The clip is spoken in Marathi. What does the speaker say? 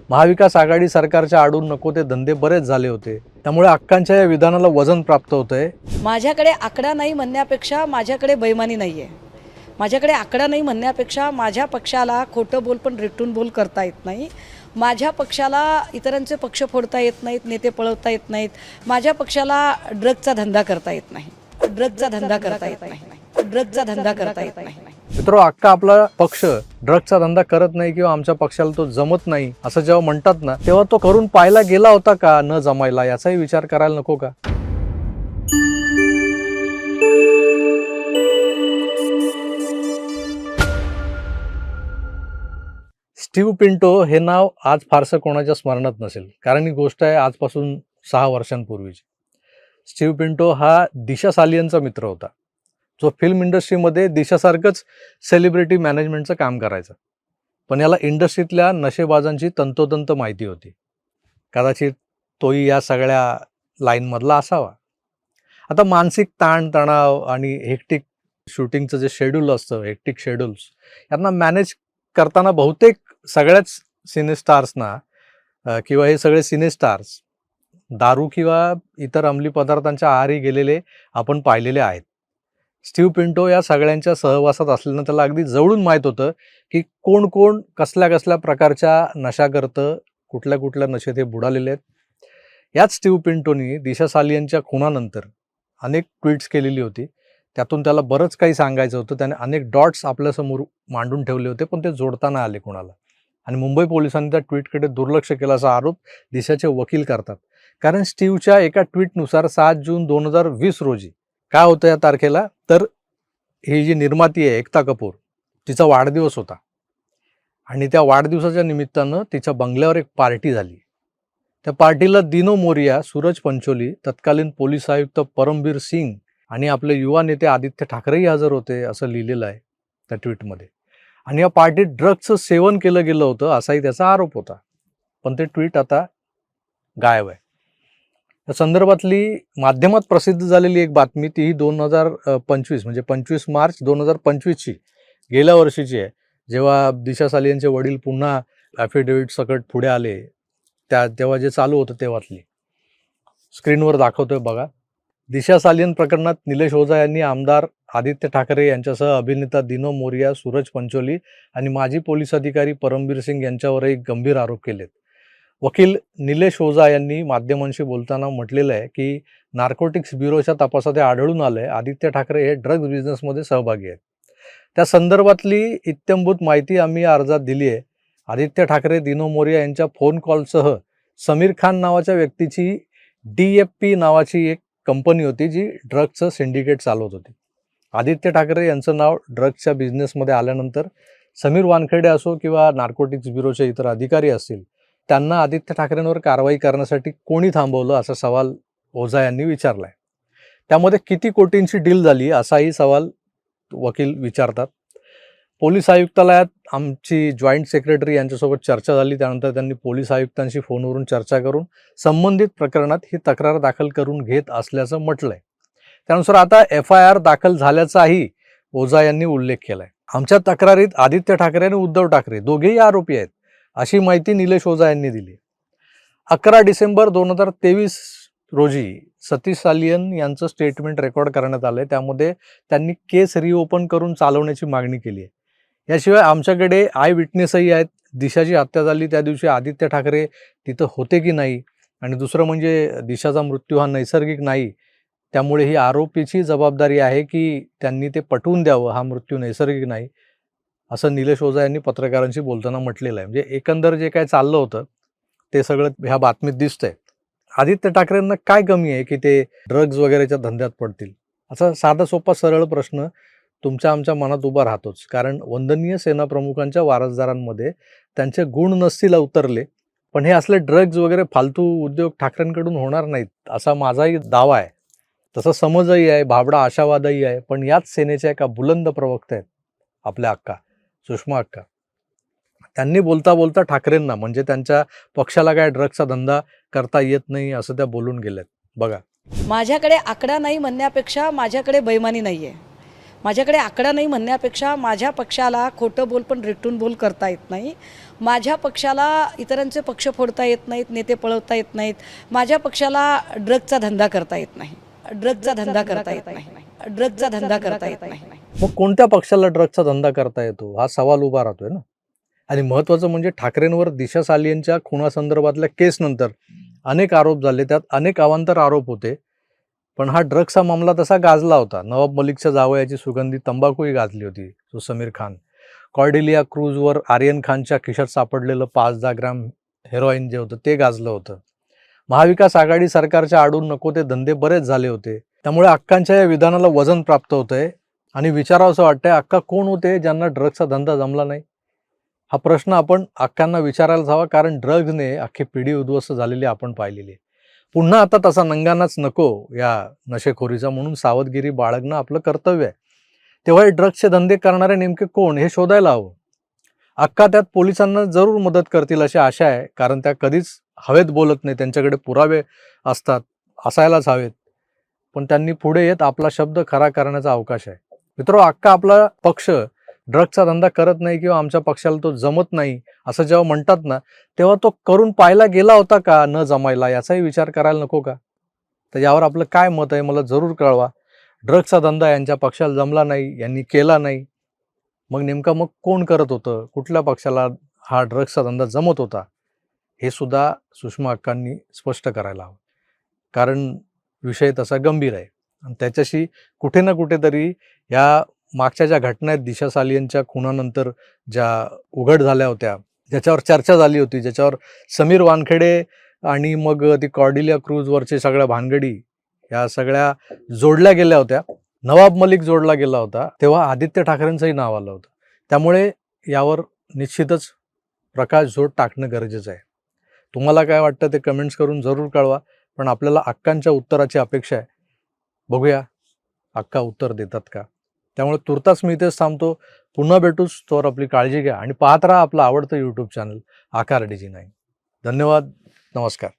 महाविकास आघाडी सरकारच्या आडून नको ते धंदे बरेच झाले होते, त्यामुळे अक्कांच्या या विधानाला वजन प्राप्त होतंय। माझ्याकडे आकडा नाही म्हणण्यापेक्षा माझ्याकडे बेईमानी नाही आहे। माझ्याकडे आकडा नाही म्हणण्यापेक्षा माझ्या पक्षाला खोटं बोल पण रेटून बोल करता येत नाही। माझ्या पक्षाला इतरांचे पक्ष फोडता येत नाहीत, नेते पळवता येत नाहीत। माझ्या पक्षाला ड्रगचा धंदा करता येत नाही, ड्रगचा धंदा करता येत नाही, ड्रगचा धंदा करता येत नाही। मित्रो, अक्का आपला पक्ष ड्रग्सचा धंदा करत नाही किंवा आमच्या पक्षाला तो जमत नाही असं जेव्हा म्हणतात ना, तेव्हा तो करून पाहायला गेला होता का न जमायला, याचाही विचार करायला नको का? स्टीव्ह पिंटो हे नाव आज फारसं कोणाच्या स्मरणात नसेल, कारण ही गोष्ट आहे आजपासून 6 वर्षांपूर्वीची। स्टीव्ह पिंटो हा दिशा सालियनचा मित्र होता, जो फिल्म इंडस्ट्रीमध्ये दिशासारखंच सेलिब्रिटी मॅनेजमेंटचं काम करायचं। पण याला इंडस्ट्रीतल्या नशेबाजांची तंतोतंत माहिती होती। कदाचित तोही या सगळ्या लाईनमधला असावा। आता मानसिक ताण तणाव आणि हेक्टिक शूटिंगचं जे शेड्यूल असतं, हेक्टिक शेड्यूल्स, यांना मॅनेज करताना बहुतेक सगळ्याच सिनेस्टार्सना किंवा हे सगळे सिनेस्टार्स दारू किंवा इतर अंमली पदार्थांच्या आहारी गेलेले आपण पाहिलेले आहेत। स्टीव्ह पिंटो या सगळ्यांच्या सहवासात असल्यानं त्याला अगदी जवळून माहीत होतं की कोण कोण कसल्या कसल्या प्रकारच्या नशा करतं, कुठल्या कुठल्या नशेत हे बुडालेले आहेत। याच स्टीव्ह पिंटोनी दिशा सालियनच्या खुनानंतर अनेक ट्विट्स केलेली होती। त्यातून त्याला बरंच काही सांगायचं होतं। त्याने अनेक डॉट्स आपल्यासमोर मांडून ठेवले होते, पण ते जोडताना आले कोणाला। आणि मुंबई पोलिसांनी त्या ट्विटकडे दुर्लक्ष केल्याचा आरोप दिशाचे वकील करतात। कारण स्टीव्हच्या एका ट्विटनुसार 7 जून 2020 रोजी काय होतं या तारखेला, तर ही जी निर्माती आहे एकता कपूर, तिचा वाढदिवस होता आणि त्या वाढदिवसाच्या निमित्तानं तिच्या बंगल्यावर एक पार्टी झाली। त्या पार्टीला दिनो मोरिया, सूरज पंचोली, तत्कालीन पोलीस आयुक्त परमबीर सिंग आणि आपले युवा नेते आदित्य ठाकरेही हजर होते असं लिहिलेलं आहे त्या ट्विटमध्ये। आणि या पार्टीत ड्रग्सचं सेवन केलं गेलं होतं असाही त्याचा आरोप होता। पण ते ट्विट आता गायब आहे। या संदर्भातली माध्यमात प्रसिद्ध झालेली एक बातमी, तीही 2025 म्हणजे 25 मार्च 2025ची, गेल्या वर्षीची आहे, जेव्हा दिशा सालियनचे वडील पुन्हा ॲफिडेव्हिट सकट पुढे आले, तेव्हा जे चालू होतं तेव्हातली स्क्रीनवर दाखवतोय बघा। दिशा सालियन प्रकरणात निलेश ओझा यांनी आमदार आदित्य ठाकरे यांच्यासह अभिनेता दिनो मोरिया, सूरज पंचोली आणि माजी पोलीस अधिकारी परमबीर सिंग यांच्यावरही गंभीर आरोप केलेत। वकील निलेश ओझा यांनी माध्यमांशी बोलताना म्हटलेलं आहे की नार्कोटिक्स ब्युरोच्या तपासात आढळून आलंय आदित्य ठाकरे हे ड्रग्ज बिझनेसमध्ये सहभागी आहेत। त्या संदर्भातली इत्थंभूत माहिती आम्ही अर्जात दिली आहे। आदित्य ठाकरे, दिनो मोरिया यांच्या फोन कॉलसह समीर खान नावाच्या व्यक्तीची DFP नावाची एक कंपनी होती जी ड्रग्जचं सिंडिकेट चालवत होती। आदित्य ठाकरे यांचं नाव ड्रग्जच्या बिझनेसमध्ये आल्यानंतर समीर वानखेडे असो किंवा नार्कोटिक्स ब्युरोचे इतर अधिकारी असतील, त्यांना आदित्य ठाकरेंवर कारवाई करण्यासाठी कोणी थांबवलं असा सवाल ओझा यांनी विचारलाय। त्यामध्ये किती कोटींची डील झाली असाही सवाल वकील विचारतात। पोलीस आयुक्तालयात आमची जॉईंट सेक्रेटरी यांच्यासोबत चर्चा झाली। त्यानंतर त्यांनी पोलीस आयुक्तांशी फोनवरून चर्चा करून संबंधित प्रकरणात ही तक्रार दाखल करून घेत असल्याचं म्हटलंय। त्यानुसार आता FIR दाखल झाल्याचाही ओझा यांनी उल्लेख केलाय। आमच्या तक्रारीत आदित्य ठाकरे आणि उद्धव ठाकरे दोघेही आरोपी आहेत अशी माहिती निलेश ओझा यांनी दिली। 11 डिसेंबर 2023 रोजी सतीश सालियन यांचं स्टेटमेंट रेकॉर्ड करण्यात आलंय। त्यामध्ये त्यांनी केस रिओपन करून चालवण्याची मागणी केली आहे। याशिवाय आमच्याकडे आय विटनेसही आहेत। दिशाची हत्या झाली त्या दिवशी आदित्य ठाकरे तिथं होते की नाही, आणि दुसरं म्हणजे दिशाचा मृत्यू हा नैसर्गिक नाही, त्यामुळे ही आरोपीची जबाबदारी आहे की त्यांनी ते पटवून द्यावं हा मृत्यू नैसर्गिक नाही, असं निलेश ओझा यांनी पत्रकारांशी बोलताना म्हटलेलं आहे। म्हणजे एकंदर जे काय चाललं होतं ते सगळं ह्या बातमीत दिसतंय। आदित्य ठाकरेंना काय कमी आहे की ते ड्रग्ज वगैरेच्या धंद्यात पडतील? असा साधा सोपा सरळ प्रश्न तुमच्या आमच्या मनात उभा राहतोच। कारण वंदनीय सेनाप्रमुखांच्या वारसदारांमध्ये त्यांचे गुण नसतील उतरले, पण हे असले ड्रग्ज वगैरे फालतू उद्योग ठाकरेंकडून होणार नाहीत असा माझाही दावा आहे। तसा समजही आहे, भाबडा आशावादही आहे। पण याच सेनेच्या एका बुलंद प्रवक्त्या आहेत आपल्या अक्का, सुषमा अक्का, त्यांनी बोलता बोलता ठाकरेंना म्हणजे त्यांच्या पक्षाला काय ड्रग्सचा धंदा करता येत नाही असं त्या बोलून गेल्यात बघा। माझ्याकडे आकडा नाही म्हणण्यापेक्षा माझ्याकडे बेईमानी नाही आहे। माझ्याकडे आकडा नाही म्हणण्यापेक्षा माझ्या पक्षाला खोटं बोल पण रेटून बोल करता येत नाही। माझ्या पक्षाला इतरांचे पक्ष फोडता येत नाहीत, नेते पळवता येत नाहीत. माझ्या पक्षाला ड्रगचा धंदा करता येत नाही. ड्रगचा धंदा करता येत नाही. ड्रगचा धंदा करता येत नाही. मग कोणत्या पक्षाला ड्रगचा धंदा करता येतो हा सवाल उभा राहतोय ना. आणि महत्त्वाचं म्हणजे ठाकरेंवर दिशा सालियनच्या खुनासंदर्भातल्या केसनंतर अनेक आरोप झाले, त्यात अनेक अवांतर आरोप होते. पण हा ड्रग्सचा मामला तसा गाजला होता. नवाब मलिकच्या जावयाची सुगंधी तंबाखूही गाजली होती, तो समीर खान. कॉर्डेलिया क्रूजवर आर्यन खानच्या खिशात सापडलेलं 5-10 ग्रॅम हेरोईन जे होतं ते गाजलं होतं. महाविकास आघाडी सरकारच्या आडून नको ते धंदे बरेच झाले होते. त्यामुळे अक्कांच्या या विधानाला वजन प्राप्त होतंय आणि विचारावंसं वाटतंय, अक्का कोण होते ज्यांना ड्रग्सचा धंदा जमला नाही? हा प्रश्न आपण अक्कांना विचारायलाच हवा, कारण ड्रग्जने अख्खी पिढी उद्ध्वस्त झालेली आपण पाहिलेली आहे. पुन्हा आता तसा नंगानाच नको या नशेखोरीचा, म्हणून सावधगिरी बाळगणं आपलं कर्तव्य आहे. तेव्हा हे ड्रग्सचे धंदे करणारे नेमके कोण हे शोधायला हवं. अक्का त्यात पोलिसांना जरूर मदत करतील अशी आशा आहे, कारण त्या कधीच हवेत बोलत नाही, त्यांच्याकडे पुरावे असतात, असायलाच हवेत. पण त्यांनी पुढे येत आपला शब्द खरा करण्याचा अवकाश आहे. मित्रो, अक्का आपला पक्ष ड्रग्सचा धंदा करत नाही किंवा आमच्या पक्षाला तो जमत नाही असं जेव्हा म्हणतात ना, तेव्हा तो करून पाहायला गेला होता का न जमायला, याचाही विचार करायला नको का? तर यावर आपलं काय मत आहे मला जरूर कळवा. ड्रग्सचा धंदा यांच्या पक्षाला जमला नाही, यांनी केला नाही, मग कोण करत होतं, कुठल्या पक्षाला हा ड्रग्सचा धंदा जमत होता, हे सुद्धा सुषमा अक्कांनी स्पष्ट करायला हवं. कारण विषय तसा गंभीर आहे आणि त्याच्याशी कुठे ना कुठेतरी या मागच्या ज्या घटना आहेत, दिशा सालियनच्या खुनानंतर ज्या उघड झाल्या होत्या, ज्याच्यावर चर्चा झाली होती, ज्याच्यावर समीर वानखेडे आणि मग ती कॉर्डेलिया क्रूजवरचे सगळ्या भानगडी या सगळ्या जोडल्या गेल्या होत्या, नवाब मलिक जोडला गेला होता, तेव्हा आदित्य ठाकरेंचंही नाव आलं होतं. त्यामुळे यावर निश्चितच प्रकाशझोत टाकणं गरजेचं आहे. तुम्हाला काय वाटतं ते कमेंट्स करून जरूर कळवा. पण आपल्याला अक्कांच्या उत्तराची अपेक्षा आहे. बघूया अक्का उत्तर देतात का. त्यामुळे तुर्तास मी इथेच थांबतो. पुन्हा भेटूच, तोवर आपली काळजी घ्या आणि पाहत राहा आपलं आवडतं यूट्यूब चॅनल आकार DG9. धन्यवाद. नमस्कार.